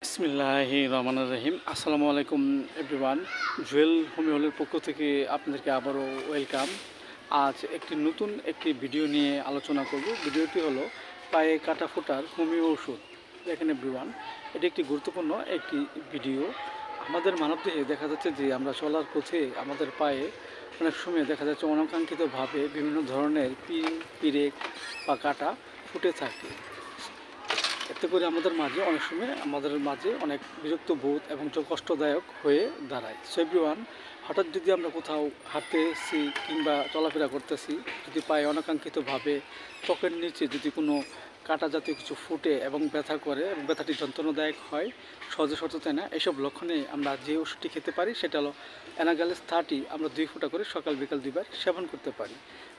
বিসমিল্লাহির রহমানির রহিম। আসসালামু আলাইকুম এভরিওয়ান। জুয়েল হোমিওলের পক্ষ থেকে আপনাদেরকে আবারও ওয়েলকাম। আজ নতুন একটি ভিডিও নিয়ে আলোচনা করব। ভিডিওটি হলো পায়ে কাটা ফোটার হোমিও ওষুধ। দেখেন এভরিওয়ান, এটি একটি গুরুত্বপূর্ণ একটি ভিডিও। আমাদের মানবদেহে দেখা যাচ্ছে যে আমরা চলার পথে আমাদের পায়ে অনেক সময় দেখা যাচ্ছে অনাকাঙ্ক্ষিতভাবে বিভিন্ন ধরনের পিন, পিরেক বা কাটা ফুটে থাকে। এতে করে আমাদের মাঝে অনেক বিরক্ত বোধ এবং কষ্টদায়ক হয়ে দাঁড়ায়। সো এভরিওয়ান, হঠাৎ যদি আমরা কোথাও হাঁটতেছি কিংবা চলাফেরা করতেছি, যদি পায়ে অনাকাঙ্ক্ষিতভাবে ত্বকের নিচে যদি কোনো কাটা জাতীয় কিছু ফুটে এবং ব্যথা করে এবং ব্যথাটি যন্ত্রণাদায়ক হয়, সহজে সচেতন না, এইসব লক্ষণে আমরা যে ওষুধটি খেতে পারি সেটা হলো অ্যানাগালেস 30। আমরা 2 ফোঁটা করে সকাল বিকাল 2 বার সেবন করতে পারি।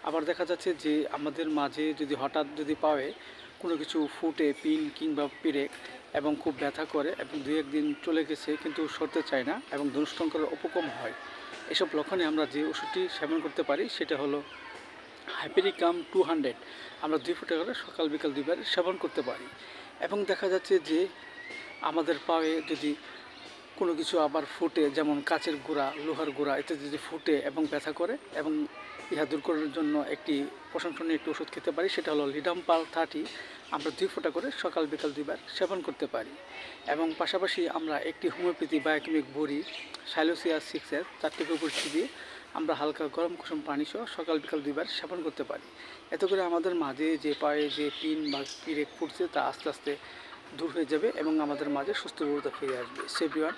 আবার দেখা যাচ্ছে যে আমাদের মাঝে যদি হঠাৎ পায়ে কোনো কিছু ফুটে, পিন কিংবা পিরেক এবং খুব ব্যথা করে এবং 2-1 দিন চলে গেছে কিন্তু সরতে চায় না এবং ধনুষ্টঙ্কারের উপকম হয়, এসব লক্ষণে আমরা যে ওষুধটি সেবন করতে পারি সেটা হলো হাইপেরিকাম 200। আমরা 2 ফোঁটা করে সকাল বিকাল 2 বার সেবন করতে পারি। এবং দেখা যাচ্ছে যে আমাদের পায়ে যদি কোনো কিছু আবার ফুটে, যেমন কাচের গুঁড়া, লোহার গুঁড়া ইত্যাদি যদি ফুটে এবং ব্যথা করে এবং ইহা দূর করার জন্য একটি প্রশংসনীয় একটি ওষুধ খেতে পারি, সেটা হলো লিডাম্পাল 30। আমরা 2 ফোঁটা করে সকাল বিকাল 2 বার সেবন করতে পারি। এবং পাশাপাশি আমরা একটি হোমিওপ্যাথি বায়োকেমিক বড়ি সাইলোসিয়া 6-এর 4টি উপর চিবিয়ে আমরা হালকা গরম কুসুম পানি সহ সকাল বিকাল 2 বার সেবন করতে পারি। এতে করে আমাদের মাঝে যে পায়ে যে পিন বা পিরেক ফুটছে তা আস্তে আস্তে দূর হয়ে যাবে এবং আমাদের মাঝে সুস্থতা ফিরে আসবে। সো এভরিওয়ান,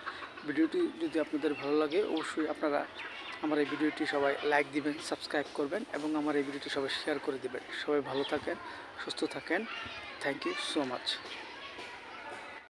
ভিডিওটি যদি আপনাদের ভালো লাগে অবশ্যই আপনারা আমার এই ভিডিওটি সবাই লাইক দিবেন, সাবস্ক্রাইব করবেন এবং আমার এই ভিডিওটি সবাই শেয়ার করে দিবেন। সবাই ভালো থাকেন, সুস্থ থাকেন। Thank you so much.